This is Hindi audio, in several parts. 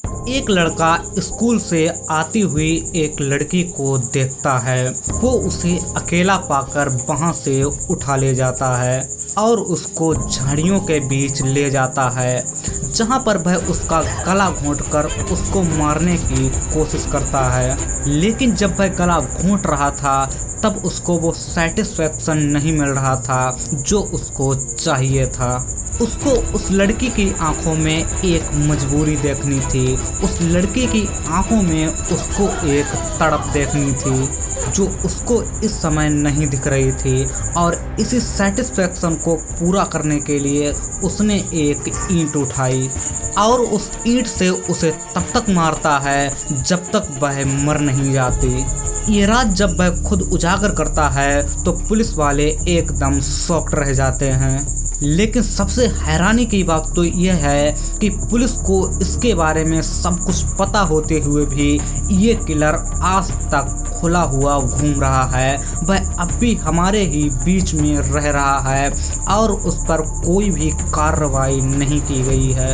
एक लड़का स्कूल से आती हुई एक लड़की को देखता है। वो उसे अकेला पाकर वहां से उठा ले जाता है और उसको झाड़ियों के बीच ले जाता है, जहां पर वह उसका गला घोंटकर उसको मारने की कोशिश करता है। लेकिन जब वह गला घोंट रहा था तब उसको वो सेटिस्फेक्शन नहीं मिल रहा था जो उसको चाहिए था। उसको उस लड़की की आंखों में एक मजबूरी देखनी थी। उस लड़की की आंखों में उसको एक तड़प देखनी थी जो उसको इस समय नहीं दिख रही थी। और इसी सेटिस्फेक्शन को पूरा करने के लिए उसने एक ईंट उठाई और उस ईंट से उसे तब तक मारता है जब तक वह मर नहीं जाती। ये रात जब वह खुद उजागर करता है तो पुलिस वाले एकदम शॉक्ड रह जाते हैं। लेकिन सबसे हैरानी की बात तो यह है कि पुलिस को इसके बारे में सब कुछ पता होते हुए भी ये किलर आज तक खुला हुआ घूम रहा है। वह अब भी हमारे ही बीच में रह रहा है और उस पर कोई भी कार्रवाई नहीं की गई है।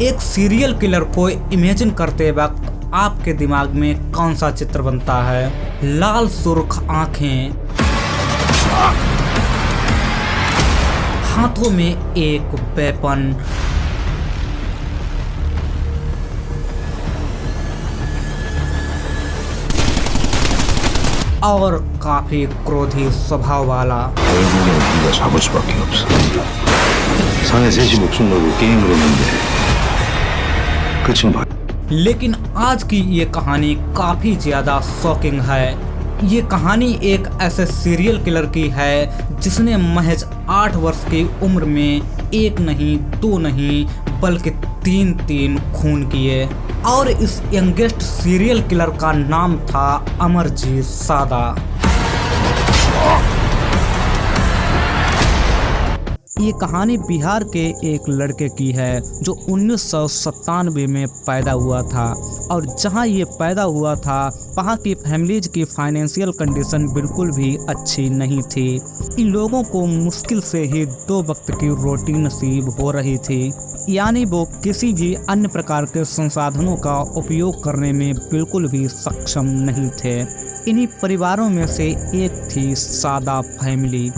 एक सीरियल किलर को इमेजिन करते वक्त आपके दिमाग में कौन सा चित्र बनता है? लाल सुर्ख आंखें, हाथों में एक वेपन, और काफी क्रोधी स्वभाव वाला। 결국엔 네가 잡을 수밖에 없어. 사내 셋이 목숨 걸고 게임을 했는데 끝은 봐. लेकिन आज की ये कहानी काफ़ी ज़्यादा शॉकिंग है। ये कहानी एक ऐसे सीरियल किलर की है जिसने महज 8 वर्ष की उम्र में एक नहीं, दो नहीं, बल्कि तीन खून किए। और इस यंगेस्ट सीरियल किलर का नाम था अमरजीत सादा। ये कहानी बिहार के एक लड़के की है जो 1997 में पैदा हुआ था। और जहां ये पैदा हुआ था वहां की फैमिलीज की फाइनेंशियल कंडीशन बिल्कुल भी अच्छी नहीं थी। इन लोगों को मुश्किल से ही 2 वक्त की रोटी नसीब हो रही थी, यानी वो किसी भी अन्य प्रकार के संसाधनों का उपयोग करने में बिल्कुल भी सक्षम नहीं थे। इन्हीं परिवारों में से एक थी सादा फैमिली।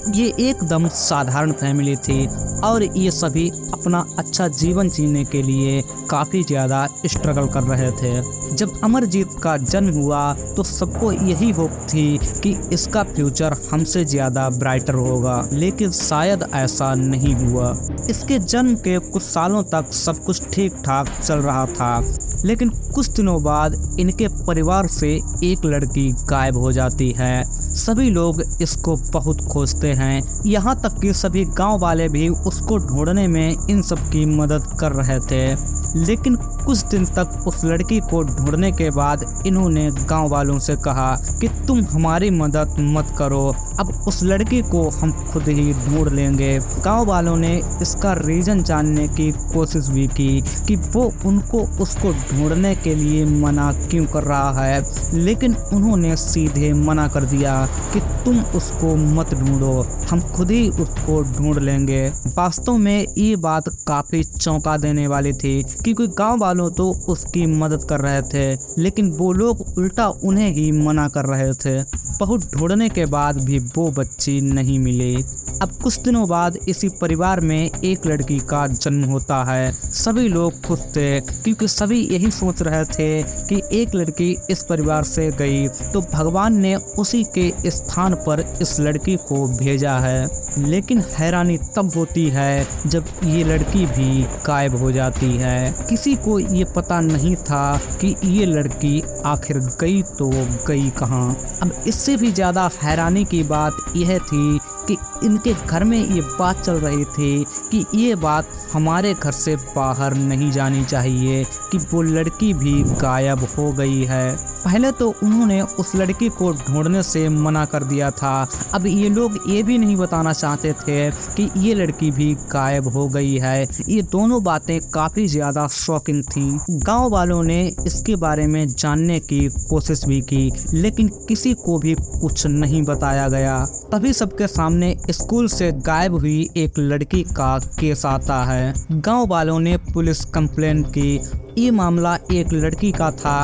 ये एकदम साधारण फैमिली थी और ये सभी अपना अच्छा जीवन जीने के लिए काफ़ी ज़्यादा स्ट्रगल कर रहे थे। जब अमरजीत का जन्म हुआ तो सबको यही होप थी कि इसका फ्यूचर हमसे ज़्यादा ब्राइटर होगा, लेकिन शायद ऐसा नहीं हुआ। इसके जन्म के कुछ सालों तक सब कुछ ठीक ठाक चल रहा था, लेकिन कुछ दिनों बाद इनके परिवार से एक लड़की गायब हो जाती है। सभी लोग इसको बहुत खोजते हैं, यहाँ तक कि सभी गांव वाले भी उसको ढूंढने में इन सब की मदद कर रहे थे। लेकिन कुछ दिन तक उस लड़की को ढूंढने के बाद इन्होंने गांव वालों से कहा कि तुम हमारी मदद मत करो, अब उस लड़की को हम खुद ही ढूंढ लेंगे। गांव वालों ने इसका रीज़न जानने की कोशिश भी की कि वो उनको उसको ढूंढने के लिए मना क्यों कर रहा है, लेकिन उन्होंने सीधे मना कर दिया कि तुम उसको मत ढूंढो, हम खुद ही उसको ढूंढ लेंगे। वास्तव में ये बात काफ़ी चौंका देने वाली थी क्योंकि गांव वालों तो उसकी मदद कर रहे थे, लेकिन वो लोग उल्टा उन्हें ही मना कर रहे थे। बहुत ढूंढने के बाद भी वो बच्ची नहीं मिली। अब कुछ दिनों बाद इसी परिवार में एक लड़की का जन्म होता है। सभी लोग खुश थे क्योंकि सभी यही सोच रहे थे कि एक लड़की इस परिवार से गई तो भगवान ने उसी के स्थान पर इस लड़की को भेजा है। लेकिन हैरानी तब होती है जब ये लड़की भी गायब हो जाती है। किसी को ये पता नहीं था कि ये लड़की आखिर गई तो गई कहाँ। अब इससे भी ज़्यादा हैरानी की बात यह थी कि इनके घर में ये बात चल रही थी कि ये बात हमारे घर से बाहर नहीं जानी चाहिए कि वो लड़की भी गायब हो गई है। पहले तो उन्होंने उस लड़की को ढूंढने से मना कर दिया था। अब ये लोग ये भी नहीं बताना चाहते थे कि ये लड़की भी गायब हो गई है। ये दोनों बातें काफ़ी ज़्यादा शॉकिंग थी। गांव वालों ने इसके बारे में जानने की कोशिश भी की, लेकिन किसी को भी कुछ नहीं बताया गया। तभी सबके सामने स्कूल से गायब हुई एक लड़की का केस आता है। गांव वालों ने पुलिस कंप्लेंट की। ये मामला एक लड़की का था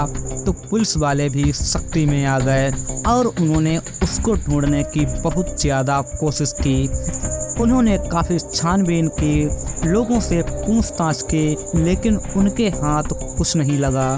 तो पुलिस वाले भी सख्ती में आ गए और उन्होंने उसको ढूंढने की बहुत ज़्यादा कोशिश की। उन्होंने काफ़ी छानबीन की, लोगों से पूछताछ की, लेकिन उनके हाथ कुछ नहीं लगा।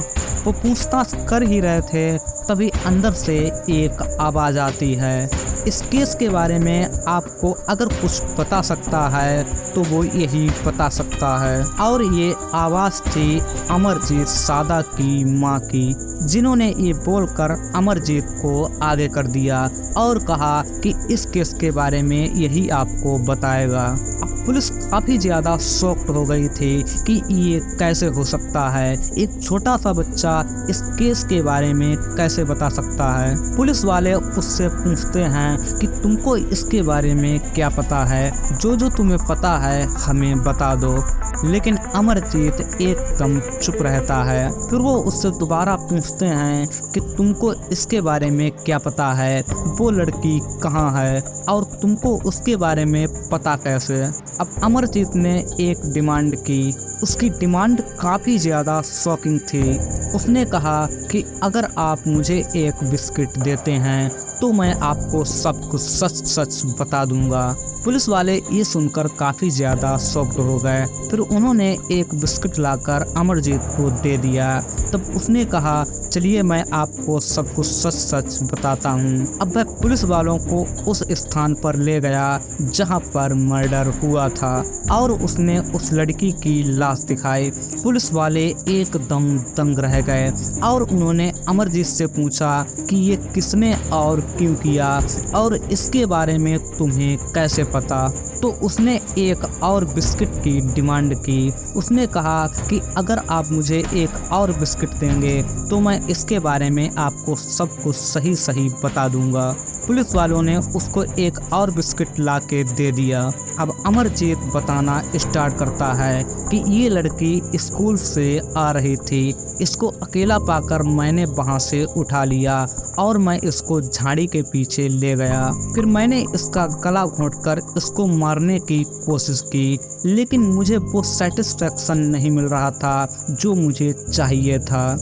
वो पूछताछ कर ही रहे थे तभी अंदर से एक आवाज़ आती है। इस केस के बारे में आपको अगर कुछ बता सकता है तो वो यही बता सकता है। और ये आवाज़ थी अमरजीत सादा की माँ की, जिन्होंने ये बोलकर अमरजीत को आगे कर दिया और कहा कि इस केस के बारे में यही आपको बताएगा। अब पुलिस काफ़ी ज़्यादा शॉक्ड हो गई थी कि ये कैसे हो सकता है, एक छोटा सा बच्चा इस केस के बारे में कैसे बता सकता है। पुलिस वाले उससे पूछते हैं कि तुमको इसके बारे में क्या पता है, जो तुम्हें पता है हमें बता दो। लेकिन अमरजीत एकदम चुप रहता है। फिर वो उससे दोबारा पूछते हैं कि तुमको इसके बारे में क्या पता है, वो लड़की कहाँ है और तुमको उसके बारे में पता कैसे। अब अमरजीत ने एक डिमांड की। उसकी डिमांड काफ़ी ज़्यादा शॉकिंग थी। उसने कहा कि अगर आप मुझे एक बिस्किट देते हैं तो मैं आपको सब कुछ सच सच बता दूंगा। पुलिस वाले ये सुनकर काफ़ी ज़्यादा शॉक्ड हो गए। फिर उन्होंने एक बिस्किट लाकर अमरजीत को दे दिया। तब उसने कहा चलिए मैं आपको सब कुछ सच सच बताता हूँ। अब वह पुलिस वालों को उस स्थान पर ले गया जहाँ पर मर्डर हुआ था और उसने उस लड़की की लाश दिखाई। पुलिस वाले एकदम दंग रह गए और उन्होंने अमरजीत से पूछा कि ये किसने और क्यों किया और इसके बारे में तुम्हें कैसे पता। तो उसने एक और बिस्किट की डिमांड की। उसने कहा कि अगर आप मुझे एक और बिस्किट देंगे तो मैं इसके बारे में आपको सब कुछ सही सही बता दूंगा। पुलिस वालों ने उसको एक और बिस्किट ला के दे दिया। अब अमरजीत बताना स्टार्ट करता है कि ये लड़की स्कूल से आ रही थी, इसको अकेला पाकर मैंने वहाँ से उठा लिया और मैं इसको झाड़ी के पीछे ले गया। फिर मैंने इसका गला घोंटकर इसको मारने की कोशिश की, लेकिन मुझे वो सेटिस्फेक्शन नहीं मिल रहा था जो मुझे चाहिए था।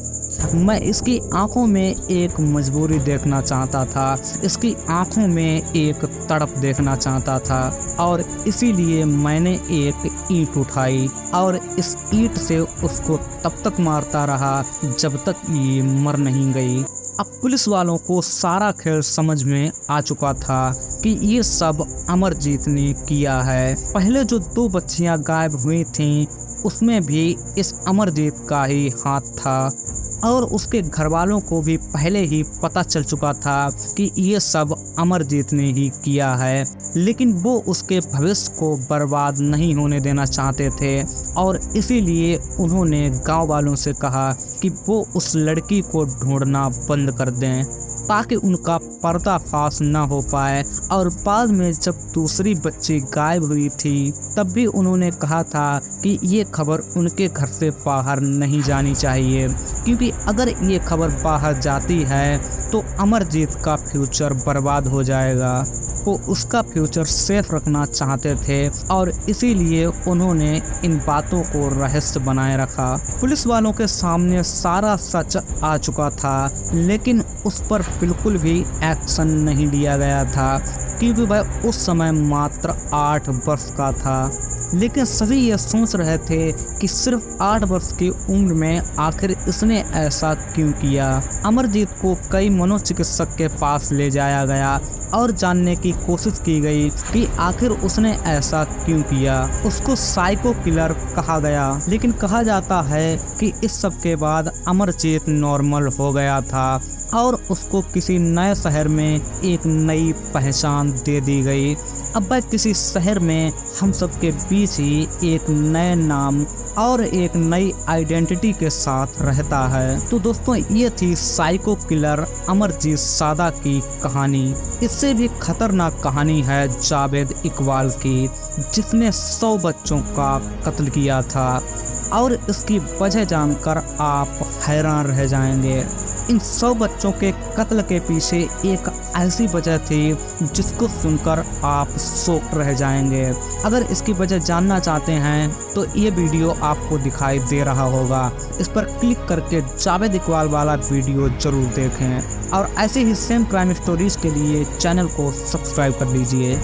मैं इसकी आंखों में एक मजबूरी देखना चाहता था, इसकी आंखों में एक तड़प देखना चाहता था और इसीलिए मैंने एक ईंट उठाई और इस ईंट से उसको तब तक मारता रहा जब तक ये मर नहीं गई। अब पुलिस वालों को सारा खेल समझ में आ चुका था कि ये सब अमरजीत ने किया है। पहले जो 2 बच्चियां गायब हुई थीं उसमें भी इस अमरजीत का ही हाथ था और उसके घर वालों को भी पहले ही पता चल चुका था कि ये सब अमरजीत ने ही किया है, लेकिन वो उसके भविष्य को बर्बाद नहीं होने देना चाहते थे और इसीलिए उन्होंने गांव वालों से कहा कि वो उस लड़की को ढूंढना बंद कर दें ताकि उनका पर्दाफाश न हो पाए। और बाद में जब दूसरी बच्ची गायब हुई थी तब भी उन्होंने कहा था कि ये खबर उनके घर से बाहर नहीं जानी चाहिए, क्योंकि अगर ये खबर बाहर जाती है तो अमरजीत का फ्यूचर बर्बाद हो जाएगा। वो उसका फ्यूचर सेफ रखना चाहते थे और इसीलिए उन्होंने इन बातों को रहस्य बनाए रखा। पुलिस वालों के सामने सारा सच आ चुका था, लेकिन उस पर बिल्कुल भी एक्शन नहीं लिया गया था क्योंकि वह उस समय मात्र 8 वर्ष का था। लेकिन सभी ये सोच रहे थे कि सिर्फ 8 वर्ष की उम्र में आखिर इसने ऐसा क्यों किया। अमरजीत को कई मनोचिकित्सक के पास ले जाया गया और जानने की कोशिश की गई कि आखिर उसने ऐसा क्यों किया। उसको साइको किलर कहा गया, लेकिन कहा जाता है कि इस सब के बाद अमरजीत नॉर्मल हो गया था और उसको किसी नए शहर में एक नई पहचान दे दी गई। अब वह किसी शहर में हम सब के बीच ही एक नए नाम और एक नई आइडेंटिटी के साथ रहता है। तो दोस्तों, ये थी साइको किलर अमरजीत सादा की कहानी। इससे भी खतरनाक कहानी है जावेद इकबाल की, जिसने 100 बच्चों का कत्ल किया था और इसकी वजह जानकर आप हैरान रह जाएंगे। इन 100 बच्चों के कत्ल के पीछे एक ऐसी वजह थी जिसको सुनकर आप शॉक रह जाएंगे। अगर इसकी वजह जानना चाहते हैं तो ये वीडियो आपको दिखाई दे रहा होगा, इस पर क्लिक करके जावेद इकबाल वाला वीडियो जरूर देखें और ऐसे ही सेम क्राइम स्टोरीज के लिए चैनल को सब्सक्राइब कर लीजिए।